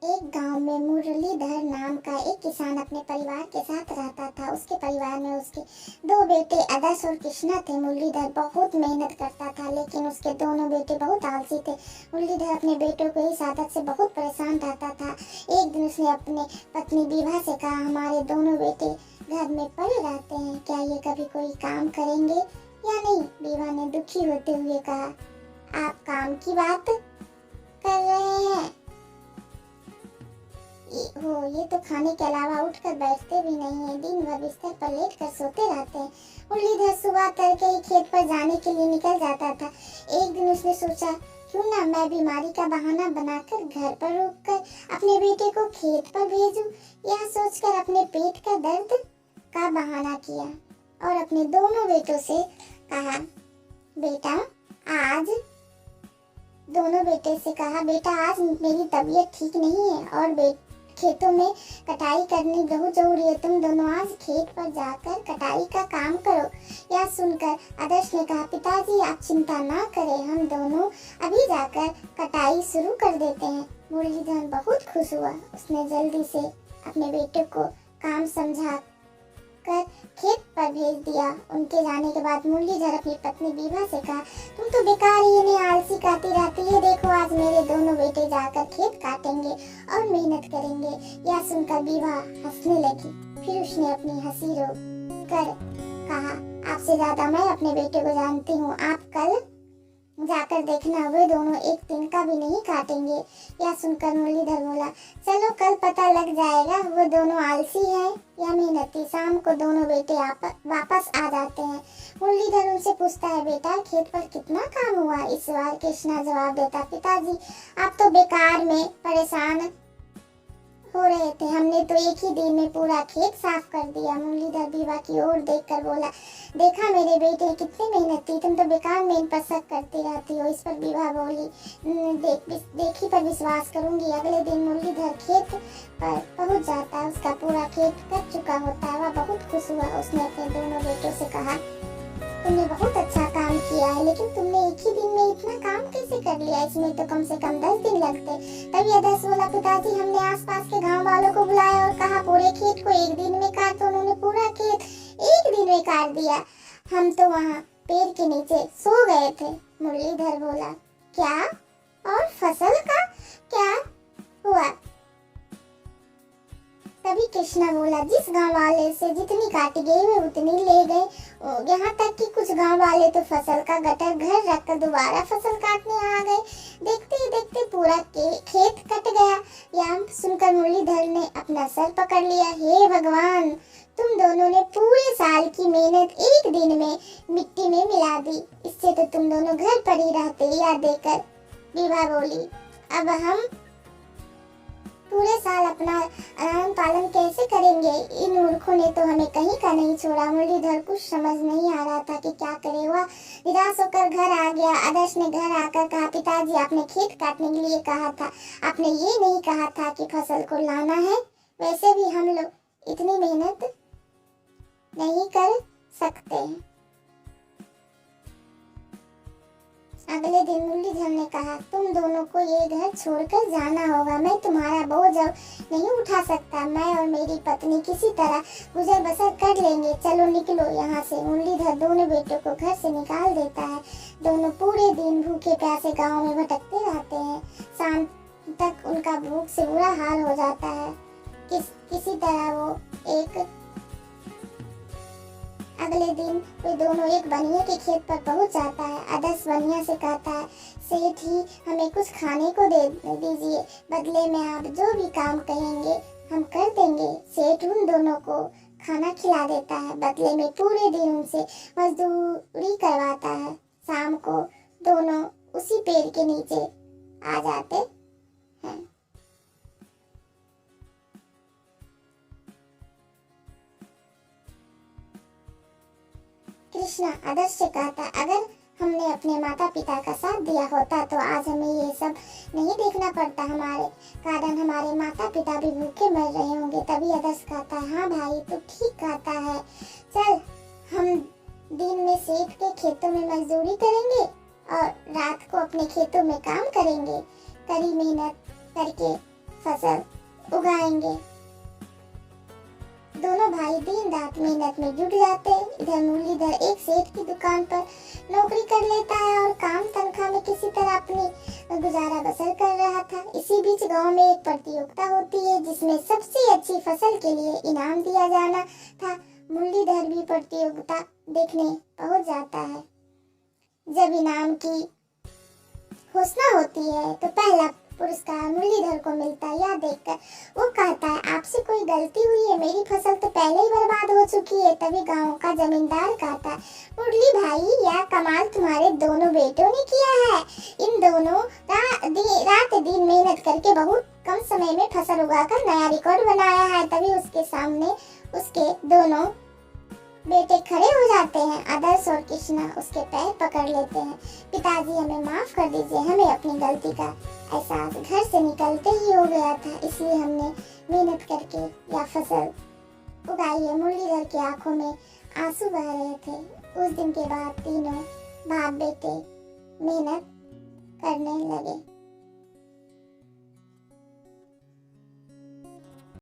एक गांव में मुरलीधर नाम का एक किसान अपने परिवार के साथ रहता था। उसके परिवार में उसके दो बेटे आदर्श और कृष्णा थे। मुरलीधर बहुत मेहनत करता था, लेकिन उसके दोनों बेटे बहुत आलसी थे। मुरलीधर अपने बेटों को इस आदत से बहुत परेशान रहता था। एक दिन उसने अपने पत्नी विभा से कहा, हमारे दोनों बेटे घर में पड़े रहते हैं, क्या ये कभी कोई काम करेंगे या नहीं? विभा ने दुखी होते हुए कहा, आप काम की बात कर रहे हैं? ये तो खाने के अलावा उठकर बैठते भी नहीं है, दिन भर बिस्तर पर लेटकर सोते रहते हैं। मुरलीधर सुबह तड़के ही खेत पर जाने के लिए निकल जाता था। एक दिन उसने सोचा, क्यों ना मैं बीमारी का बहाना बनाकर घर पर रुककर अपने बेटे को खेत पर भेजूं। यह सोचकर अपने पेट का दर्द का बहाना किया और अपने दोनों बेटों से कहा, बेटा आज दोनों बेटे से कहा, बेटा आज मेरी तबीयत ठीक नहीं है और खेतों में कटाई करनी बहुत जरूरी है, तुम दोनों आज खेत पर जाकर कटाई का काम करो। यह सुनकर आदर्श ने कहा, पिताजी आप चिंता ना करें, हम दोनों अभी जाकर कटाई शुरू कर देते हैं। मुरलीधर बहुत खुश हुआ। उसने जल्दी से अपने बेटे को काम समझा कर खेत पर भेज दिया। उनके जाने के बाद मुरलीधर अपनी पत्नी विभा से कहा, तुम तो बेकार ही इन्हें आलसी कहती रहती है, देखो आज मेरे दोनों बेटे जाकर खेत काटेंगे और मेहनत करेंगे। यह सुनकर विभा हंसने लगी। फिर उसने अपनी हंसी रोक कर कहा, आपसे ज्यादा मैं अपने बेटे को जानती हूँ, आप कल जाकर देखना, वे दोनों एक दिन का भी नहीं काटेंगे। यह सुनकर मुरलीधर बोला, चलो कल पता लग जाएगा वो दोनों आलसी हैं या मेहनती। शाम को दोनों बेटे वापस आ जाते हैं। मुरलीधर उनसे पूछता है, बेटा खेत पर कितना काम हुआ? इस बार कृष्णा जवाब देता, पिताजी आप तो बेकार में परेशान हो रहे थे, हमने तो एक ही दिन में पूरा खेत साफ कर दिया। मुरलीधर विभा की ओर देखकर बोला, देखा मेरे बेटे कितनी मेहनती, तुम तो बेकार में इन पर शक करती रहती हो। इस पर विभा बोली, देखी पर विश्वास करूंगी। अगले दिन मुरलीधर खेत पर पहुंच जाता है। उसका पूरा खेत कट चुका होता है। वह बहुत खुश हुआ। उसने अपने दोनों बेटों से कहा, तुमने बहुत अच्छा काम किया है, लेकिन तुमने एक ही दिन में इतना काम कैसे कर लिया? इसमें तो कम से कम 10 दिन लगते। तभी आदर्श बोला, पिताजी हमने आसपास के गांव वालों को बुलाया और कहा पूरे खेत को एक दिन में काट, तो उन्होंने पूरा खेत एक दिन में काट दिया। हम तो वहाँ पेड़ के नीचे सो गए थे। मुरलीधर बोला, क्या? और फसल का क्या हुआ? तभी कृष्णा बोला, जिस गांव वाले से जितनी काटी गई वे उतनी ले गए, यहाँ तक कि कुछ गांव वाले तो फसल का गट्ठर घर रखकर दोबारा फसल काटने आ गए। देखते ही देखते पूरा खेत कट गया। यह सुनकर मुरलीधर ने अपना सर पकड़ लिया। हे भगवान, तुम दोनों ने पूरे साल की मेहनत एक दिन में मिट्टी में मिला दी। इससे तो तुम दोनों घर पर ही रहते। यह देखकर विभा बोली, अब हम पूरे साल अपना आराम पालन कैसे करेंगे? इन मूर्खों ने तो हमें कहीं का नहीं छोड़ा। मुरलीधर कुछ समझ नहीं आ रहा था कि क्या करे। वह निराश होकर घर आ गया। आदर्श ने घर आकर कहा, पिताजी आपने खेत काटने के लिए कहा था, आपने ये नहीं कहा था कि फसल को लाना है। वैसे भी हम लोग इतनी मेहनत नहीं कर सकते। अगले दिन मुरलीधर ने कहा, तुम दोनों को ये घर छोड़कर जाना होगा, मैं तुम्हारा बोझ अब नहीं उठा सकता। मैं और मेरी पत्नी किसी तरह गुजर बसर कर लेंगे, चलो निकलो यहाँ से। मुरलीधर दोनों बेटों को घर से निकाल देता है। दोनों पूरे दिन भूखे प्यासे गांव में भटकते रहते हैं। शाम तक उनका भूख से बुरा हाल हो जाता है। किसी तरह वो अगले दिन वे दोनों एक बनिए के खेत पर पहुंच जाता है। आदर्श बनिया से कहता है, सेठ ही हमें कुछ खाने को दे दीजिए, बदले में आप जो भी काम कहेंगे हम कर देंगे। सेठ उन दोनों को खाना खिला देता है, बदले में पूरे दिन उनसे मजदूरी करवाता है। शाम को दोनों उसी पेड़ के नीचे आ जाते हैं। कृष्णा आदर्श से कहता, अगर हमने अपने माता पिता का साथ दिया होता तो आज हमें ये सब नहीं देखना पड़ता, हमारे कारण हमारे माता पिता भी भूखे मर रहे होंगे। तभी आदर्श कहता, हाँ भाई तू ठीक कहता है, चल हम दिन में सेठ के खेतों में मजदूरी करेंगे और रात को अपने खेतों में काम करेंगे। कड़ी मेहनत करके फसल उगाएंगे। दोनों भाई दिन रात मेहनत में जुट जाते। इधर मुरलीधर एक सेठ की दुकान पर नौकरी कर लेता है और काम तनख्वाह में किसी तरह अपनी गुजारा बसर कर रहा था। इसी बीच गांव में एक प्रतियोगिता होती है जिसमें सबसे अच्छी फसल के लिए इनाम दिया जाना था। मुरलीधर भी प्रतियोगिता देखने पहुंच जाता है। जब इनाम की घोषणा होती है तो पहला पुरस्कार मुरलीधर को मिलता है। यह देखकर वो कहता है, आपसे कोई गलती हुई है, मेरी फसल तो पहले ही बर्बाद हो चुकी है। तभी गांव का जमींदार कहता है, मुरली भाई, यह कमाल तुम्हारे दोनों बेटों ने किया है। इन दोनों रात दिन मेहनत करके बहुत कम समय में फसल उगाकर नया रिकॉर्ड बनाया है। तभी उसके सामने उसके दोनों बेटे खड़े हो जाते हैं। आदर्श और कृष्णा उसके पैर पकड़ लेते हैं। पिताजी, हमें माफ कर दीजिए, हमें अपनी गलती का एहसास घर से निकलते ही हो गया था, इसलिए हमने मेहनत करके यह फसल उगाई है। मुरलीधर की आंखों में आंसू बह रहे थे। उस दिन के बाद तीनों बाप बेटे मेहनत करने लगे।